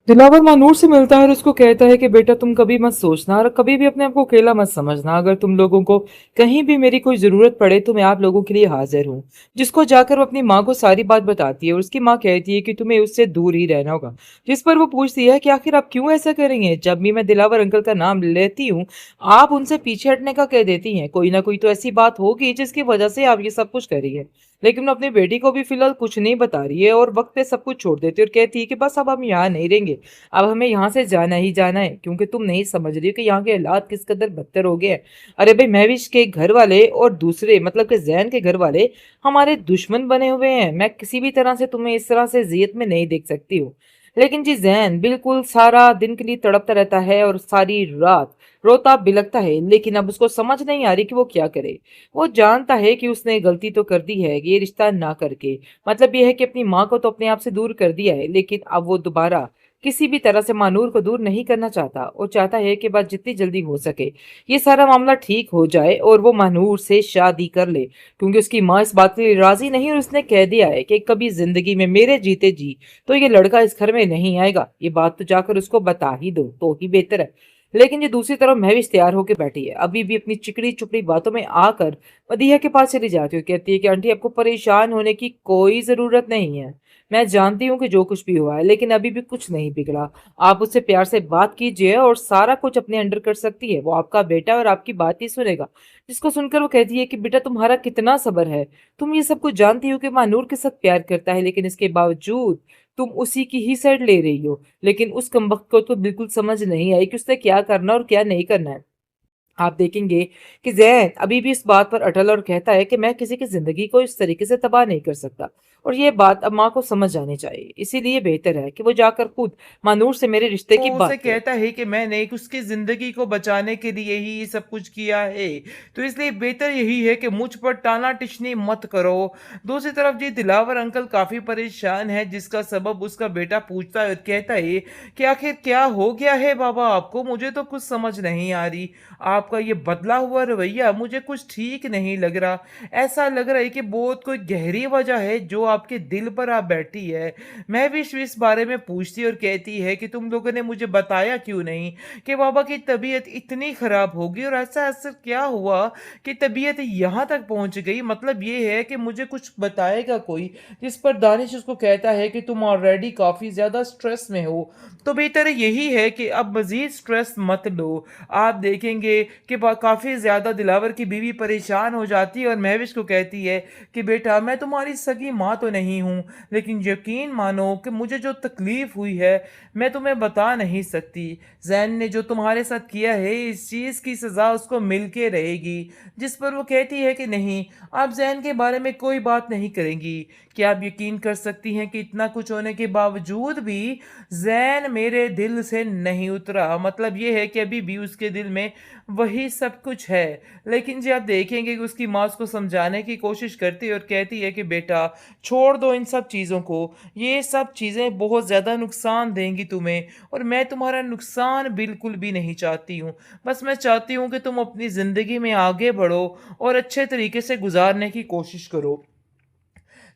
दिलावर मानूर से मिलता है और उसको कहता है कि बेटा तुम कभी मत सोचना और कभी भी अपने आप को अकेला मत समझना। अगर तुम लोगों को कहीं भी मेरी कोई जरूरत पड़े तो मैं आप लोगों के लिए हाजिर हूँ। जिसको जाकर वो अपनी माँ को सारी बात बताती है और उसकी माँ कहती है कि तुम्हें उससे दूर ही रहना होगा। जिस पर वो पूछती है कि आखिर आप क्यों ऐसा करेंगे, जब भी मैं दिलावर अंकल का नाम लेती हूँ आप उनसे पीछे हटने का कह देती हैं। कोई ना कोई तो ऐसी बात होगी जिसकी वजह से आप ये सब कुछ करिए। लेकिन वो अपनी बेटी को भी फिलहाल कुछ नहीं बता रही है और वक्त पे सब कुछ छोड़ देती है और कहती है कि बस अब हम यहाँ नहीं रहेंगे, अब हमें यहाँ से जाना ही जाना है, क्योंकि तुम नहीं समझ रही हो कि यहाँ के हालात किस कदर बदतर हो गए हैं। अरे भाई, महविश के घर वाले और दूसरे मतलब कि जैन के घर वाले हमारे दुश्मन बने हुए हैं। मैं किसी भी तरह से तुम्हें इस तरह से जियत में नहीं देख सकती हूँ। लेकिन जी जैन बिल्कुल सारा दिन के लिए तड़पता रहता है और सारी रात रोता बिलखता है, लेकिन अब उसको समझ नहीं आ रही कि वो क्या करे। वो जानता है कि उसने गलती तो कर दी है ये रिश्ता ना करके, मतलब ये है कि अपनी माँ को तो अपने आप से दूर कर दिया है, लेकिन अब वो दोबारा किसी भी तरह से मानूर को दूर नहीं करना चाहता और चाहता है कि बात जितनी जल्दी हो सके ये सारा मामला ठीक हो जाए और वो मानूर से शादी कर ले, क्योंकि उसकी माँ इस बात के लिए राजी नहीं और उसने कह दिया है कि कभी जिंदगी में मेरे जीते जी तो ये लड़का इस घर में नहीं आएगा। ये बात तो जाकर उसको बता ही दो तो ही बेहतर है। लेकिन ये दूसरी तरफ महविश तैयार होकर बैठी है, अभी भी अपनी चिकड़ी चुपड़ी बातों में आकर मदीहा के पास चली जाती है, कहती है कि आंटी आपको परेशान होने की कोई जरूरत नहीं है। मैं जानती हूँ कि जो कुछ भी हुआ है लेकिन अभी भी कुछ नहीं बिगड़ा। आप उससे प्यार से बात कीजिए और सारा कुछ अपने अंडर कर सकती है। वो आपका बेटा है और आपकी बात ही सुनेगा। जिसको सुनकर वो कहती है कि बेटा तुम्हारा कितना सब्र है। तुम ये सब कुछ जानती हो कि मानूर के साथ प्यार करता है, लेकिन इसके बावजूद तुम उसी की ही साइड ले रही हो। लेकिन उस कमबख्त को तो बिल्कुल समझ नहीं आई कि उसने क्या करना और क्या नहीं करना है। आप देखेंगे कि जैन अभी भी इस बात पर अटल और कहता है कि मैं किसी की जिंदगी को इस तरीके से तबाह नहीं कर सकता और ये बात अब माँ को समझ जानी चाहिए। इसीलिए बेहतर है कि वो जाकर खुद मानूर से मेरे रिश्ते की वो उसे बात करे। कहता है कि मैंने उसकी ज़िंदगी को बचाने के लिए ही ये सब कुछ किया है, तो इसलिए बेहतर यही है कि मुझ पर टाना-टिशनी मत करो। दूसरी तरफ जी दिलावर अंकल काफ़ी परेशान है, जिसका सबब उसका बेटा पूछता है और कहता है कि आखिर क्या हो गया है बाबा आपको? मुझे तो कुछ समझ नहीं आ रही। आपका ये बदला हुआ रवैया मुझे कुछ ठीक नहीं लग रहा। ऐसा लग रहा है कि बहुत कोई गहरी वजह है जो आपके दिल पर आ बैठी है। मैं भी इस बारे में पूछती और कहती है कि तुम लोगों ने मुझे बताया क्यों नहीं कि बाबा की तबीयत इतनी खराब होगी और ऐसा ऐसा क्या हुआ कि तबीयत यहाँ तक पहुँच गई। मतलब ये है कि मुझे कुछ बताएगा कोई। जिस पर दानिश उसको कहता है कि तुम ऑलरेडी काफ़ी ज़्यादा स्ट्रेस में हो, तो बेहतर यही है कि अब मज़ीद स्ट्रेस मत लो। आप देखेंगे कि काफ़ी ज़्यादा दिलावर की बीवी परेशान हो जाती है और महविश को कहती है कि बेटा मैं तुम्हारी सगी माँ तो नहीं हूँ, लेकिन यकीन मानो कि मुझे जो तकलीफ़ हुई है मैं तुम्हें बता नहीं सकती। जैन ने जो तुम्हारे साथ किया है इस चीज़ की सज़ा उसको मिल के रहेगी। जिस पर वो कहती है कि नहीं, आप जैन के बारे में कोई बात नहीं करेंगी। क्या आप यकीन कर सकती हैं कि इतना कुछ होने के बावजूद भी जैन मेरे दिल से नहीं उतरा। मतलब ये है कि अभी भी उसके दिल में वही सब कुछ है। लेकिन जी आप देखेंगे कि उसकी माँ उसको समझाने की कोशिश करती है और कहती है कि बेटा छोड़ दो इन सब चीज़ों को, ये सब चीज़ें बहुत ज़्यादा नुकसान देंगी तुम्हें और मैं तुम्हारा नुकसान बिल्कुल भी नहीं चाहती हूँ। बस मैं चाहती हूँ कि तुम अपनी ज़िंदगी में आगे बढ़ो और अच्छे तरीके से गुजारने की कोशिश करो।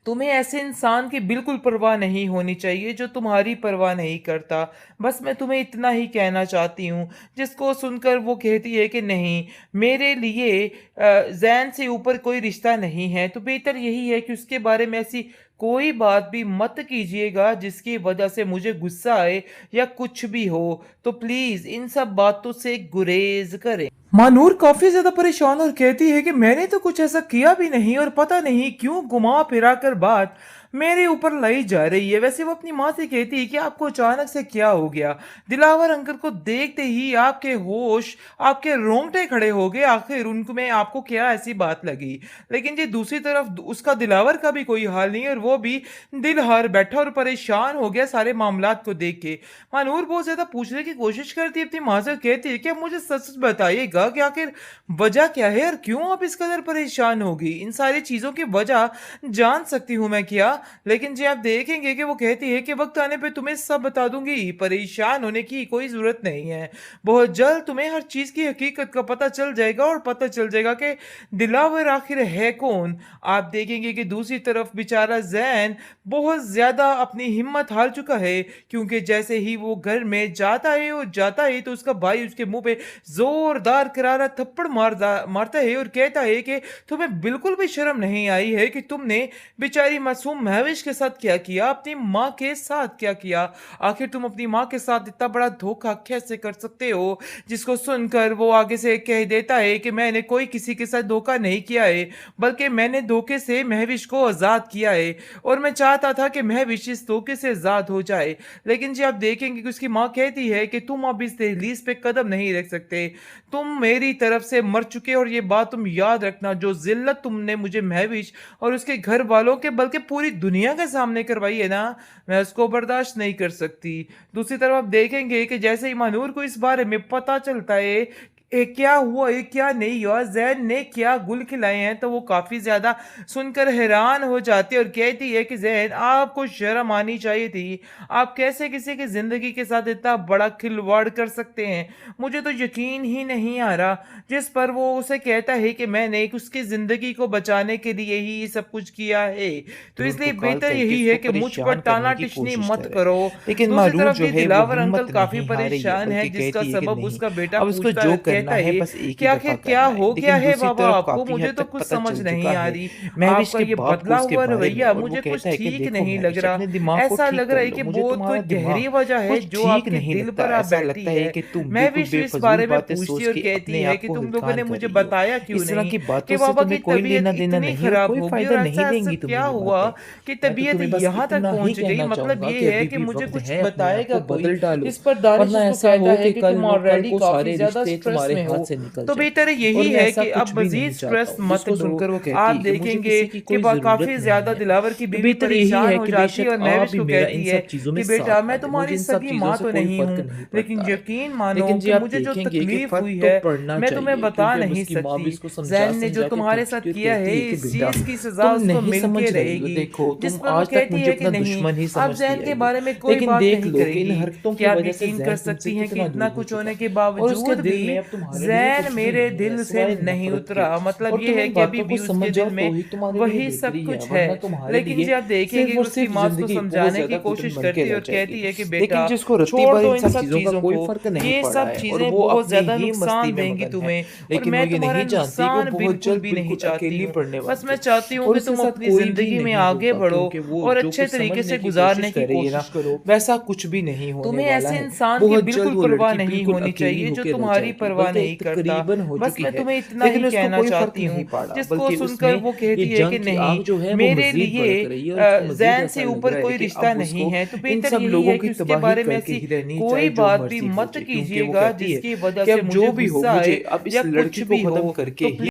तुम्हें ऐसे इंसान की बिल्कुल परवाह नहीं होनी चाहिए जो तुम्हारी परवाह नहीं करता। बस मैं तुम्हें इतना ही कहना चाहती हूँ। जिसको सुनकर वो कहती है कि नहीं, मेरे लिए जैन से ऊपर कोई रिश्ता नहीं है, तो बेहतर यही है कि उसके बारे में ऐसी कोई बात भी मत कीजिएगा जिसकी वजह से मुझे गुस्सा आए या कुछ भी हो। तो प्लीज़ इन सब बातों से गुरेज करें। मानूर काफी ज्यादा परेशान और कहती है कि मैंने तो कुछ ऐसा किया भी नहीं और पता नहीं क्यों घुमा फिरा कर बात मेरे ऊपर लाई जा रही है। वैसे वो अपनी माँ से कहती है कि आपको अचानक से क्या हो गया। दिलावर अंकल को देखते ही आपके होश, आपके रोंगटे खड़े हो गए। आखिर उनको में आपको क्या ऐसी बात लगी। लेकिन जी दूसरी तरफ उसका दिलावर का भी कोई हाल नहीं और वो भी दिल हार बैठा और परेशान हो गया सारे मामलात को देख के। मानूर बहुत ज्यादा पूछने की कोशिश करती है अपनी माँ से, कहती है कि आप मुझे सच सच बताइएगा कि आखिर वजह क्या है और क्यों आप इस कदर परेशान होगी। इन सारी चीजों की वजह जान सकती हूँ मैं क्या? लेकिन जी आप देखेंगे कि वो कहती है कि वक्त आने पे तुम्हें सब बता दूंगी, परेशान होने की कोई जरूरत नहीं है। बहुत जल्द तुम्हें हर चीज की हकीकत का पता चल जाएगा और पता चल जाएगा कि दिलावर आखिर है कौन। आप देखेंगे कि दूसरी तरफ बेचारा जैन बहुत ज्यादा अपनी हिम्मत हार चुका है, क्योंकि जैसे ही वो घर में जाता है तो उसका भाई उसके मुंह पे जोरदार करारा थप्पड़ मारता है और कहता है कि तुम्हें बिल्कुल भी शर्म नहीं आई है कि तुमने बेचारी मासूम महविश के साथ क्या किया, अपनी माँ के साथ क्या किया। आखिर तुम अपनी माँ के साथ इतना बड़ा धोखा कैसे कर सकते हो। जिसको सुनकर वो आगे से कह देता है कि मैंने कोई किसी के साथ धोखा नहीं किया है, बल्कि मैंने धोखे से महविश को आजाद किया है और मैं चाहता था कि महविश इस धोखे से आजाद हो जाए। लेकिन जी आप देखेंगे कि उसकी माँ कहती है कि तुम अब इस दहलीज पे कदम नहीं रख सकते, तुम मेरी तरफ से मर चुके और ये बात तुम याद रखना, जो जिल्लत तुमने मुझे महविश और उसके घर वालों के बल्कि पूरी दुनिया के सामने करवाई है ना, मैं उसको बर्दाश्त नहीं कर सकती। दूसरी तरफ आप देखेंगे कि जैसे ही मानूर को इस बारे में पता चलता है क्या हुआ है क्या नहीं हुआ, जैन ने क्या गुल खिलाए हैं, तो वो काफी ज्यादा सुनकर हैरान हो जाती है और कहती है कि जैन आपको शर्म आनी चाहिए थी, आप कैसे किसी की जिंदगी के साथ इतना बड़ा खिलवाड़ कर सकते हैं। मुझे तो यकीन ही नहीं आ रहा। जिस पर वो उसे कहता है कि मैंने उसकी जिंदगी को बचाने के लिए ही सब कुछ किया है, तो मानूर इसलिए को कॉल बेहतर करके यही है उसको कि मुझ पर परेशान टाना करने की टिशनी कोशिश मत कर रहा है। करो। लेकिन दूसरी मानूर तरफ जो जी है वो दिलावर अंकल हिम्मत काफी नहीं हारेगी है, परेशान है, बल्कि जिसका कहती है कि सबब नहीं, उसका बेटा अब उसको पूछता जो कहता करना है है बस एक कि ही आखिर दफा क्या करना है। हो गया लेकिन है दूसरी बाबा तरफ आपको, काफी मुझे हद तो तक कुछ पता समझ चल नहीं चुका आ है रही। महविश आपका के ये बाप को बदला उसके हुआ बारे में, रवैया और वो मुझे कुछ कहता है कि ठीक देखो नहीं लग महविश रहा। अपने दिमाग को ऐसा ठीक लग रहा कर है लो, कि मुझे बहुत कोई तुम्हारा दिमाग गहरी वजह है कुछ जो ठीक आपके नहीं दिल लगता। पर आ ऐसा लगता बैठी है है। कि तुम बिल्कुल महविश इस बेफजूल बारे में बातें पूछती सोच और के कहती अपने है आप कि को तुम लोगों हलकान ने कर मुझे रही हो। बताया क्यों इस तरह नहीं की कि बातों से बाबा की तुम्हें कोई तबीयत लेना देना इतनी नहीं और खराब कोई होगी और फायदा ऐसा नहीं ऐसा देंगी तुम्हें क्या ये हुआ बातें। कि मैं तो तबीयत तुम्हें बस यहाँ तक इतना ही पहुंच गई। कहना मतलब चाहूंगा ये कि है अभी कि भी मुझे वक्त कुछ है अपने आप बताएगा को कोई। बदल डालो, इस पर दानिश वरना उसको ऐसा कहता हो है कि कि कल तुम नो कल ऑलरेडी को काफी सारे ज्यादा रिश्ते स्ट्रेस तुम्हारे में हाथ हो, से निकल तो जाए। बेहतर और यही मैं है ऐसा कि कुछ अब भी नहीं मजीद चाहता स्ट्रेस हूँ। मत जिसको लो। सुनकर वो आप कहती है कि मुझे देखेंगे किसी की कि कोई जरूरत काफी नहीं ज्यादा है। दिलावर की तो बीवी बेहतर यही परेशान है हो कि जाती है बेशक और आप महविश भी को मेरा कहती इन है सब चीजों में कि बेटा साथ ना मैं दें, मुझे तुम्हारी इन सब सगी चीजों माँ से तो कोई नहीं फर्क हूँ, नहीं लेकिन पड़ता है। यकीन मानो लेकिन जी कि आप मुझे जो देखेंगे कि तकलीफ फर्क हुई तो है पड़ना मैं तुम्हें चाहिए, बता क्योंकि अब नहीं उसकी माँ भी सकती। इसको समझा जैन ने जो समझा के तुम्हारे थक चुकी साथ और किया है कहती है कि इस बेटा चीज की सजा तुम उसको नहीं मिल समझ के रही हो। रहेगी। देखो जिस तुम पर वो आज तक कहती मुझे है कि अपना नहीं, दुश्मन ही आप समझती जैन के आई हो, बारे में कोई लेकिन बात देख नहीं लो कि इन करेंगी। हरकतों की क्या आप वजह से यकीन कर जैन तुमसे सकती हैं कि कितना इतना दूर हो कुछ चुका होने है के और उसके बावजूद भी दिल में अब तुम्हारे लिए जैन कुछ भी मेरे नहीं है दिल से सिवाय नहीं नफरत के। उतरा। मतलब और ये तुम है इन कि अभी बातों भी को उसके समझ दिल जाओ में तो ही तुम्हारे लिए वही सब बेहतरी है, कुछ है। वरना तुम्हारे लेकिन लिए जी आप देखेंगे सिर्फ कि और उसकी सिर्फ माँ उसको जिंदगी बहुत समझाने की ज्यादा घुटन कोशिश बन के करती है रह और कहती जाएगी। है कि लेकिन बेटा जिसको रत्ती छोड़ भर दो इन इन सब सब चीजों का चीजों कोई को, फर्क नहीं ये पड़ा सब है और चीजें वो बहुत अपनी ज्यादा ही मस्ती नुकसान में देंगी मगन है, तुम्हें और लेकिन वो मैं ये तुम्हारा नहीं जानती कि वो नुकसान बहुत बिल्कुल जल्द भी नहीं बिल्कुल चाहती अकेली हूँ। पड़ने बस वाली मैं है चाहती हूँ और कि उसके तुम साथ अपनी कोई भी जिंदगी में नहीं आगे होगा, बढ़ो क्योंकि वो और जो अच्छे कुछ तरीके समझने से की कोशिश गुजारने की कर रही है ना कोशिश करो। वैसा कुछ भी नहीं होने तुम्हें वाला ऐसे है। इंसान की बहुत बिल्कुल जल्द वो परवाह लड़की नहीं बिल्कुल होनी अकेली चाहिए जो होके रह तुम्हारी जाएगी, परवाह बल्कि नहीं करता। तकरीबन हो बस चुकी मैं है। तुम्हें इतना ही लेकिन उसको कहना कोई फर्क चाहती नहीं हूँ, पड़ा, जिसको बल्कि सुनकर उसमें वो ये कहती है कि जंग की नहीं आग जो है वो मेरे मजीद लिए भड़क रही है और उसको मजीद जैन से ऐसा लग ऊपर रहा है कोई कि रिश्ता अब नहीं उसको है, तो इन बेहतर सब यही लोगों है की कि उसके तबाही बारे में करके ऐसी ही रहनी, कोई चाहे जो बात भी मर्जी हो मत जाए, क्योंकि वो कीजिएगा कहती है जिसकी वजह कि से अब मुझे जो भी हो गुस्सा मुझे आए अब इस या लड़की कुछ को भी खत्म हो। करके तो ही